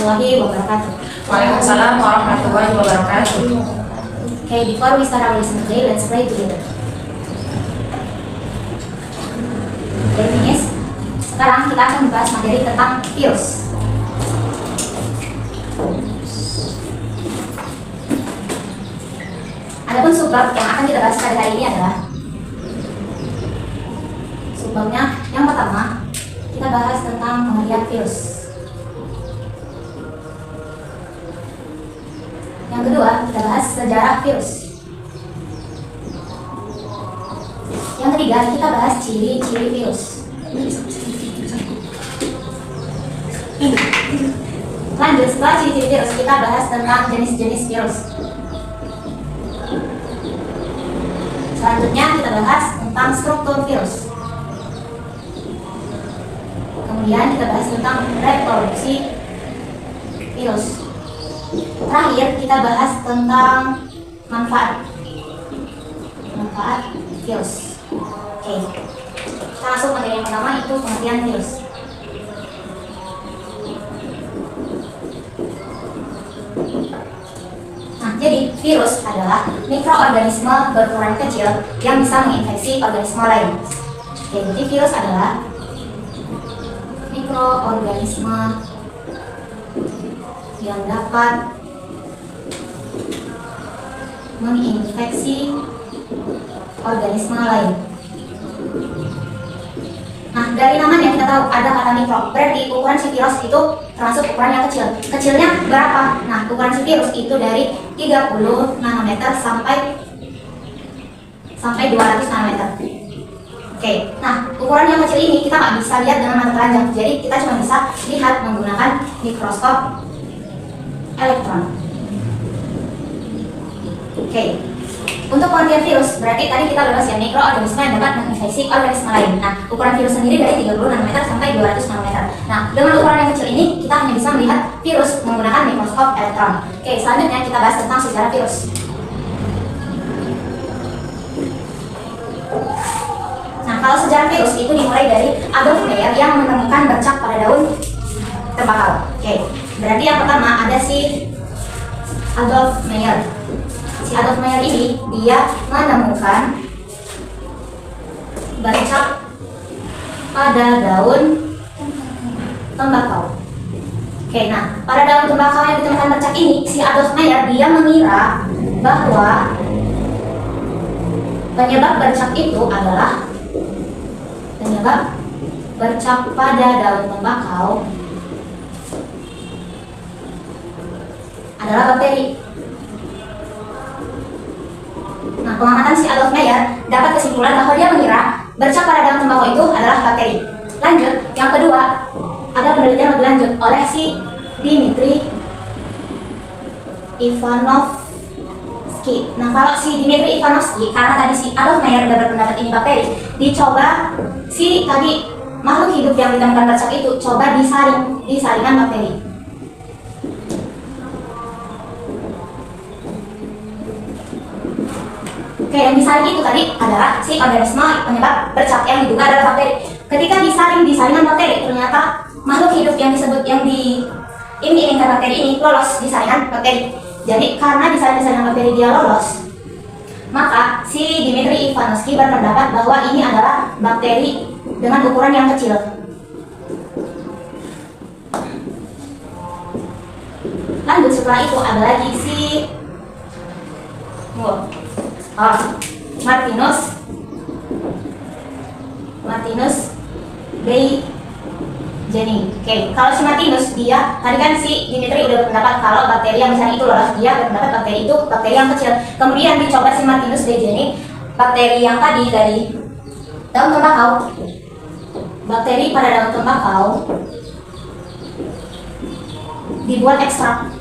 warahmatullahi wabarakatuh. Waalaikumsalam warahmatullahi wabarakatuh. Okay, before we start our lesson today, let's pray together. Okay, finish. Sekarang kita akan membahas materi tentang virus. Adapun subbab yang akan kita bahas pada hari ini adalah subbabnya yang pertama kita bahas tentang pengertian virus. Yang kedua kita bahas sejarah virus. Yang ketiga kita bahas ciri-ciri virus. Lanjut, setelah ciri-ciri virus kita bahas tentang jenis-jenis virus. Selanjutnya kita bahas tentang struktur virus. Kemudian kita bahas tentang reproduksi virus. Terakhir kita bahas tentang manfaat virus. Oke, kita masuk materi yang pertama, itu pengertian virus. Nah, jadi virus adalah mikroorganisme berukuran kecil yang bisa menginfeksi organisme lain. Oke, jadi virus adalah mikroorganisme yang dapat menginfeksi organisme lain. Nah, dari namanya kita tahu ada kata mikro, berarti ukuran si virus itu termasuk ukuran yang kecil. Kecilnya berapa? Nah, ukuran si virus itu dari 30 nanometer sampai 200 nanometer. Oke, nah ukuran yang kecil ini kita nggak bisa lihat dengan mata telanjang, jadi kita cuma bisa lihat menggunakan mikroskop elektron. Oke, untuk pengertian virus berarti tadi kita bahas ya mikroorganisme yang dapat menginfeksi organisme lain. Nah, ukuran virus sendiri dari 30 nanometer sampai 200 nanometer. Nah, dengan ukuran yang kecil ini kita hanya bisa melihat virus menggunakan mikroskop elektron. Oke, selanjutnya kita bahas tentang sejarah virus. Nah, kalau sejarah virus itu dimulai dari Adolf Meyer yang menemukan bercak pada daun tembakau. Oke, berarti yang pertama ada si Adolf Meyer. Si Adolf Meyer ini dia menemukan bercak pada daun tembakau. Oke, nah pada daun tembakau yang ditemukan bercak ini, si Adolf Meyer dia mengira bahwa penyebab bercak itu adalah bercak pada daun tembakau adalah bakteri. Nah, pengamatan si Adolf Meyer dapat kesimpulan bahwa dia mengira bercak pada daun tembakau itu adalah bakteri. Lanjut, yang kedua ada penelitian lebih lanjut oleh si Dmitri Ivanovsky. Nah, kalau si Dmitri Ivanovsky, karena tadi si Adolf Meyer udah berpendapat ini bakteri, dicoba si tadi makhluk hidup yang ditemukan bercak itu coba disaringan bakteri. Oke, yang disaring itu tadi adalah si organisme penyebab bercak yang diduga adalah bakteri. Ketika disaringan bakteri, ternyata makhluk hidup yang disebut yang diiming-imingkan bakteri ini lolos disaringan bakteri. Jadi karena disaringan bakteri dia lolos, maka si Dmitri Ivanovsky berpendapat bahwa ini adalah bakteri dengan ukuran yang kecil. Lanjut, setelah itu ada lagi si Martinus Jenning. Oke, kalau si Martinus dia tadi kan si Dimitri udah berpendapat kalau bakteri yang misalnya itu lolos, dia berpendapat bakteri itu bakteri yang kecil. Kemudian dicoba si Martinus Jenning bakteri yang tadi dari daun tembakau. Bakteri pada daun tembakau dibuat ekstrak.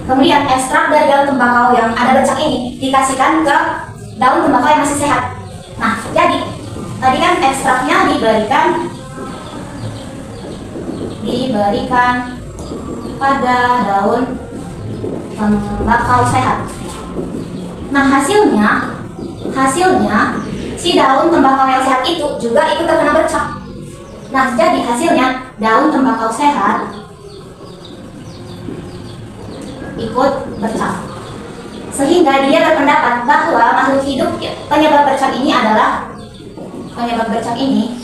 Kemudian ekstrak dari daun tembakau yang ada bercak ini dikasihkan ke daun tembakau yang masih sehat. Nah, jadi tadi kan ekstraknya diberikan pada daun tembakau sehat. Nah, hasilnya si daun tembakau yang sehat itu juga ikut terkena bercak. Nah, jadi hasilnya daun tembakau sehat ikut bercak. Sehingga dia berpendapat bahwa makhluk hidup penyebab bercak ini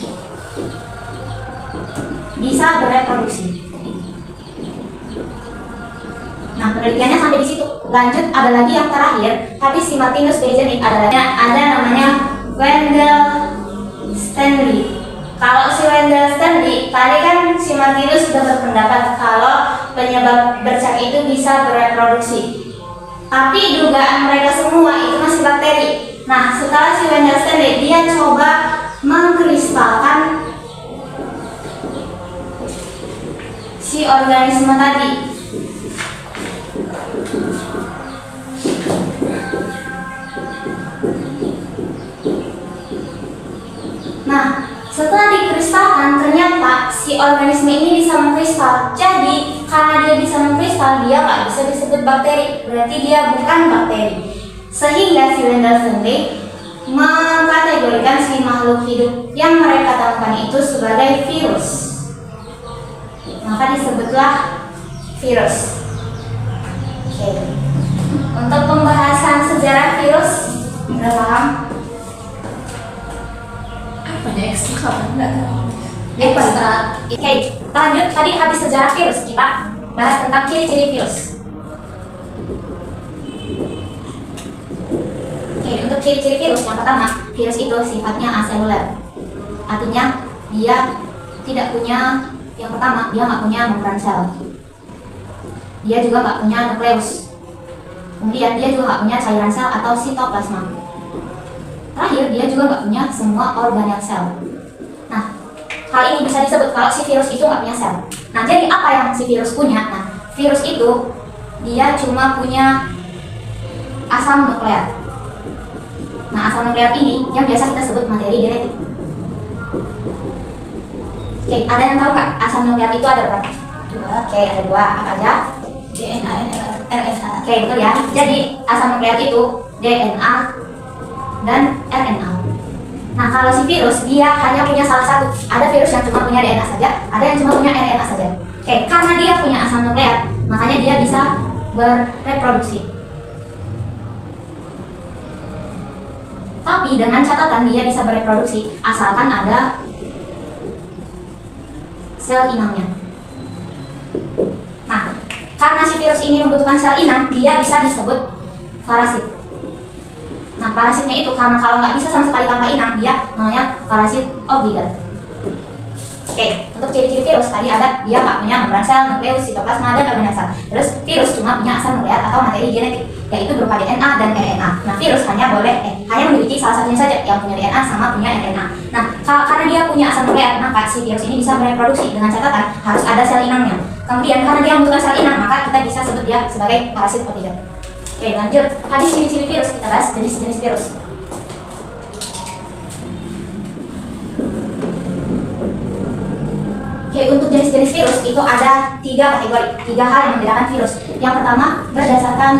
bisa bereproduksi. Nah, penelitiannya sampai di situ. Lanjut, ada lagi yang terakhir, tapi si Martinus Beijerinck ada namanya Wendell Stanley. Kalau si Wendell Stanley, tadi kan si Martinus sudah berpendapat kalau penyebab bercak itu bisa bereproduksi. Tapi dugaan mereka semua itu masih bakteri. Nah, setelah si Wendell Stanley, dia coba mengkristalkan si organisme tadi. Nah, setelah dikristalkan, ternyata si organisme ini bisa mengkristal. Jadi, karena dia bisa mengkristal, dia nggak bisa disebut bakteri. Berarti dia bukan bakteri. Sehingga si Wendell Stanley mengkategorikan si makhluk hidup yang mereka temukan itu sebagai virus. Maka disebutlah virus. Oke. Untuk pembahasan sejarah virus, udah paham? Banyak ekstra enggak tahu. Ekstra. Oke, lanjut. Tadi habis sejarah virus, kita bahas tentang ciri-ciri virus. Oke, untuk ciri-ciri virus yang pertama, virus itu sifatnya aseluler. Artinya dia tidak punya, yang pertama, dia nggak punya membran sel. Dia juga nggak punya nukleus. Kemudian dia juga nggak punya cairan sel atau sitoplasma. Terakhir, dia juga nggak punya semua organel sel. Nah, hal ini bisa disebut kalau si virus itu nggak punya sel. Nah, jadi apa yang si virus punya? Nah, virus itu dia cuma punya asam nukleat. Nah, asam nukleat ini yang biasa kita sebut materi genetik. Oke, ada yang tahu nggak asam nukleat itu ada berapa? Oke, ada dua. Apa aja? DNA, RNA. Oke, betul ya. Jadi asam nukleat itu DNA dan RNA. Nah, kalau si virus dia hanya punya salah satu. Ada virus yang cuma punya DNA saja, ada yang cuma punya RNA saja. Oke, karena dia punya asam nukleat, makanya dia bisa bereproduksi. Tapi dengan catatan dia bisa bereproduksi asalkan ada sel inangnya. Nah, karena si virus ini membutuhkan sel inang, dia bisa disebut parasit. Nah, parasitnya itu karena kalau nggak bisa sama sekali tanpa inang, dia namanya parasit obligat. Oke, untuk ciri-ciri virus tadi ada dia nggak punya membran sel, nukleus, sitoplasma, dan organel sel. Terus virus cuma punya asam nukleat atau materi genetik, yaitu berupa DNA dan RNA. Nah, virus hanya memiliki salah satunya saja yang punya DNA sama punya RNA. Nah, karena dia punya asam nukleat, maka si virus ini bisa bereproduksi dengan catatan harus ada sel inangnya. Kemudian karena dia membutuhkan sel inang, maka kita bisa sebut dia sebagai parasit obligat. Oke, lanjut. Tadi ciri-ciri virus, kita bahas jenis-jenis virus. Oke, untuk jenis-jenis virus itu ada 3 kategori, 3 hal yang membedakan virus. Yang pertama, berdasarkan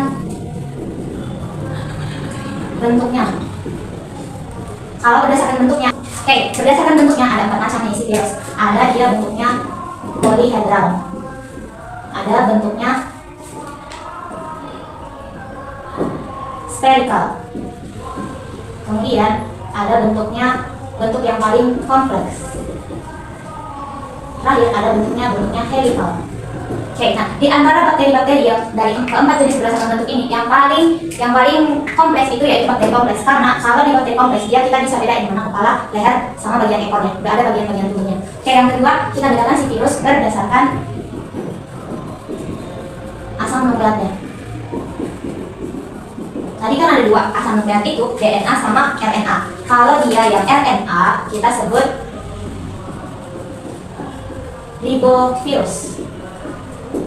bentuknya. Kalau berdasarkan bentuknya, berdasarkan bentuknya ada 4 macam isi virus. Ada dia bentuknya polyhedral. Ada bentuknya spherical. Kemudian ada bentuk yang paling kompleks. Terakhir ada bentuknya helical. Oke, nah di antara bakteri-bakteri yang dari keempat jenis berdasarkan bentuk ini, yang paling kompleks itu yaitu bakteri kompleks. Karena kalau di bakteri kompleks dia kita bisa bedain mana kepala, leher, sama bagian ekornya. Udah ada bagian-bagian tubuhnya. Oke, yang kedua kita bedakan si virus berdasarkan asam nukleatnya. Tadi kan ada 2 asam nukleat itu, DNA sama RNA. Kalau dia yang RNA kita sebut ribovirus.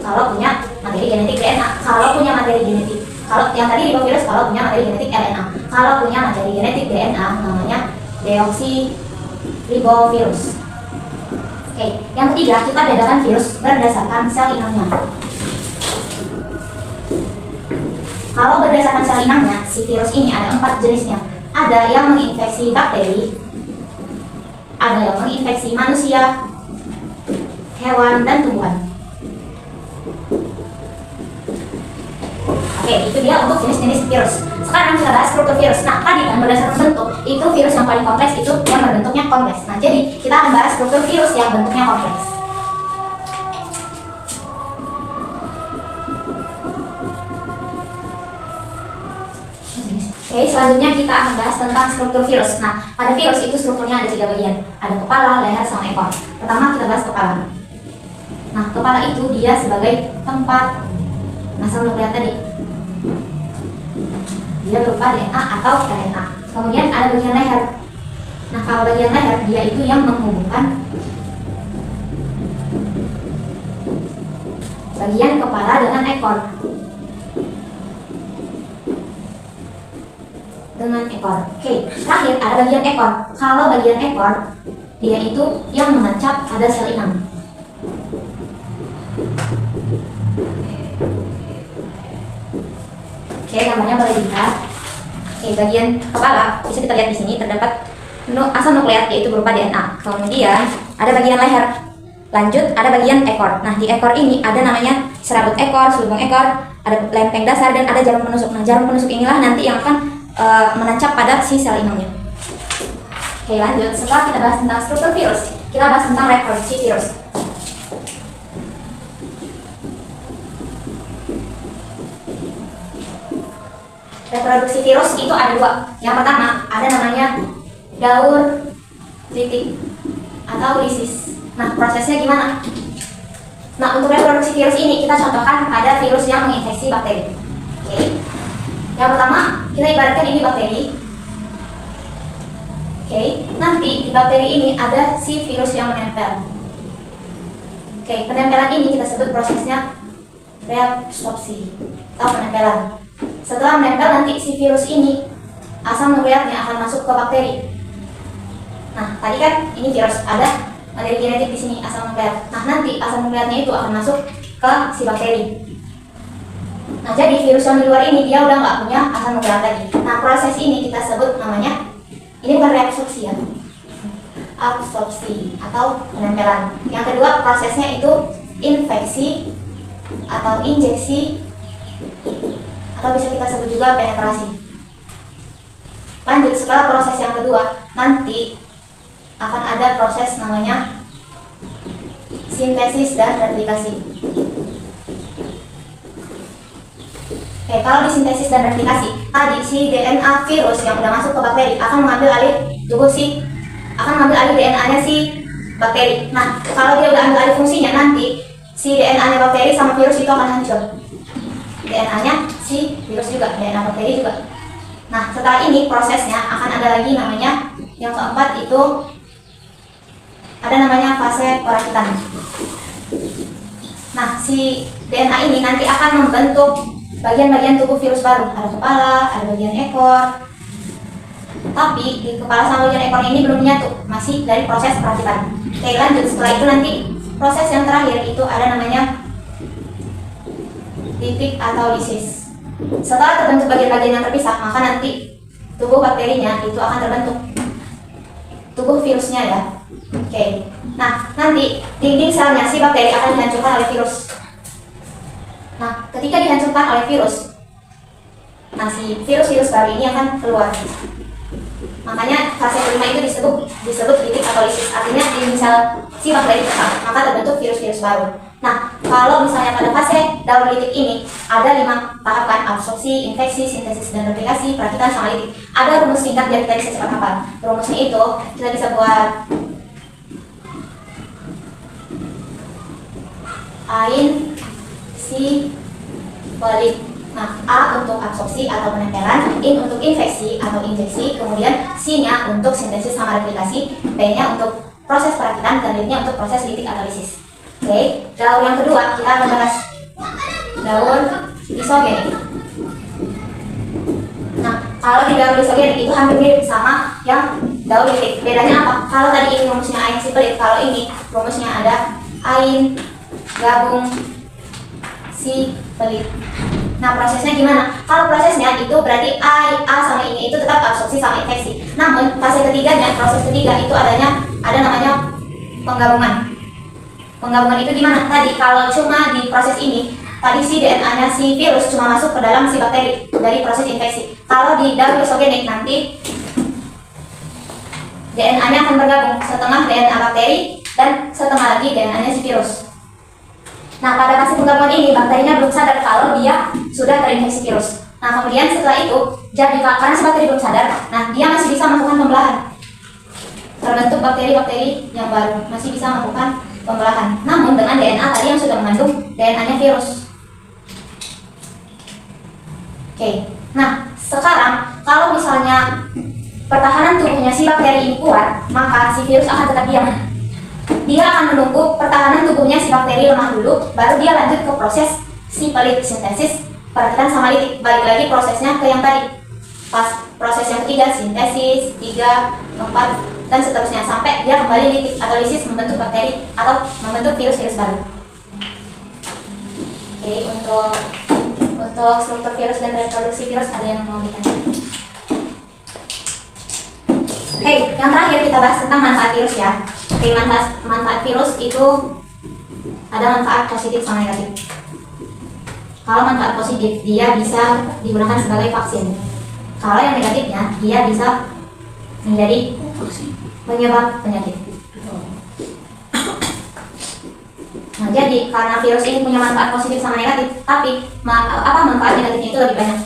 Kalau punya materi genetik DNA, kalau punya materi genetik, kalau yang tadi ribovirus kalau punya materi genetik RNA, kalau punya materi genetik DNA namanya deoksiribovirus. Oke, yang ketiga kita bedakan virus berdasarkan sel inangnya. Kalau berdasarkan sel inangnya, si virus ini ada 4 jenisnya. Ada yang menginfeksi bakteri, ada yang menginfeksi manusia, hewan dan tumbuhan. Oke, itu dia untuk jenis-jenis virus. Sekarang kita bahas struktur virus. Nah, tadi kan berdasarkan bentuk, itu virus yang paling kompleks itu yang berbentuknya kompleks. Nah, jadi kita akan bahas struktur virus yang bentuknya kompleks. Oke, selanjutnya kita akan bahas tentang struktur virus. Nah, pada virus itu strukturnya ada 3 bagian. Ada kepala, leher, sama ekor. Pertama kita bahas kepala. Nah, kepala itu dia sebagai tempat asal nukleat tadi. Dia berupa DNA atau RNA. Kemudian ada bagian leher. Nah, kalau bagian leher dia itu yang menghubungkan bagian kepala dengan ekor. Oke, terakhir ada bagian ekor. Kalau bagian ekor dia itu yang menancap pada sel inang. Oke, gambarnya boleh dilihat. Oke, bagian kepala bisa kita lihat di sini terdapat asam nukleat yaitu berupa DNA. Kemudian ada bagian leher. Lanjut ada bagian ekor. Nah, di ekor ini ada namanya serabut ekor, selubung ekor, ada lempeng dasar dan ada jarum penusuk. Nah, jarum penusuk inilah nanti yang akan menancap pada si sel inangnya. Oke, lanjut. Setelah kita bahas tentang struktur virus, kita bahas tentang reproduksi virus. Reproduksi virus itu ada 2. Yang pertama ada namanya daur litik atau lisis. Nah, prosesnya gimana? Nah, untuk reproduksi virus ini kita contohkan pada virus yang menginfeksi bakteri. Oke. Yang pertama, kita ibaratkan ini bakteri. Oke, nanti di bakteri ini ada si virus yang menempel. Oke, penempelan ini kita sebut prosesnya reabsorpsi atau penempelan. Setelah menempel nanti si virus ini asam nukleatnya akan masuk ke bakteri. Nah, tadi kan ini virus ada materi genetik di sini asam nukleat. Nah, nanti asam nukleatnya itu akan masuk ke si bakteri. Nah, jadi virus yang di luar ini dia udah nggak punya asam nukleat lagi. Nah, proses ini kita sebut namanya, ini bukan reabsorpsi ya, absorpsi atau penempelan. Yang kedua prosesnya itu infeksi atau injeksi atau bisa kita sebut juga penetrasi. Lanjut, setelah proses yang kedua nanti akan ada proses namanya sintesis dan replikasi. Oke, kalau di sintesis dan replikasi, tadi si DNA virus yang udah masuk ke bakteri akan mengambil alih DNA-nya si bakteri. Nah, kalau dia udah ambil alih fungsinya, nanti si DNA-nya bakteri sama virus itu akan hancur. DNA-nya si virus juga, DNA bakteri juga. Nah, setelah ini prosesnya akan ada lagi namanya yang keempat itu ada namanya fase perakitan. Nah, si DNA ini nanti akan membentuk bagian-bagian tubuh virus baru. Ada kepala, ada bagian ekor. Tapi di kepala sama bagian ekor ini belum menyatu, masih dari proses perakitan. Oke, lanjut. Setelah itu nanti proses yang terakhir itu ada namanya litik atau lisis. Setelah terbentuk bagian-bagian yang terpisah, maka nanti tubuh bakterinya itu akan terbentuk. Tubuh virusnya ya. Oke. Nah, nanti dinding selnya si bakteri akan dihancurkan oleh virus. Nah, ketika dihancurkan oleh virus, nah si virus-virus baru ini akan keluar. Makanya fase kelima itu disebut litik atau lisis. Artinya di sel si bakteri tetap, maka terbentuk virus-virus baru. Nah, kalau misalnya pada fase daur litik ini ada 5 tahapan: absorpsi, infeksi, sintesis dan replikasi, perakitan sama litik. Ada rumus singkat biar kita bisa cepat hafal. Rumusnya itu kita bisa buat ain si pelit. Nah, A untuk absorpsi atau penempelan, in untuk infeksi atau injeksi, kemudian C-nya untuk sintesis sama replikasi, P-nya untuk proses perakitan, dan L-nya untuk proses litik atau lisis. Oke, daur yang kedua kita akan bahas daur isogenik. Nah, kalau di daur isogenik itu hampir mirip sama yang daur litik. Bedanya apa? Kalau tadi ini rumusnya ain si pelit, kalau ini rumusnya ada ain gabung si pelit. Nah, prosesnya gimana? Kalau prosesnya itu berarti A sama ini itu tetap absorpsi sama infeksi. Namun fase ketiganya, proses ketiga itu ada namanya penggabungan. Penggabungan itu gimana? Tadi kalau cuma di proses ini, tadi si DNA-nya si virus cuma masuk ke dalam si bakteri dari proses infeksi. Kalau di double isogenik nanti DNA-nya akan bergabung, setengah DNA bakteri dan setengah lagi DNA-nya si virus. Nah, pada fase penggabungan ini bakterinya belum sadar kalau dia sudah terinfeksi virus. Nah, kemudian setelah itu, jadi karena si bakteri belum sadar, nah dia masih bisa melakukan pembelahan. Terbentuk bakteri-bakteri yang baru masih bisa melakukan pembelahan. Namun dengan DNA tadi yang sudah mengandung DNA-nya virus. Oke. Nah, sekarang kalau misalnya pertahanan tubuhnya si bakteri ini kuat, maka si virus akan tetap diam. Dia akan menunggu pertahanan tubuhnya si bakteri lemah dulu, baru dia lanjut ke proses simpelit sintesis. Perhatikan sama litik, balik lagi prosesnya ke yang tadi. Pas proses yang ketiga, sintesis, 3, 4, dan seterusnya sampai dia kembali litik atau lisis membentuk bakteri atau membentuk virus-virus baru. Oke, untuk struktur virus dan reproduksi virus ada yang mau ditanya? Oke, yang terakhir kita bahas tentang manfaat virus ya. Oke, manfaat virus itu ada manfaat positif sama negatif. Kalau manfaat positif, dia bisa digunakan sebagai vaksin. Kalau yang negatifnya, dia bisa menjadi penyebab penyakit. Nah, jadi karena virus ini punya manfaat positif sama negatif, tapi manfaat negatifnya itu lebih banyak.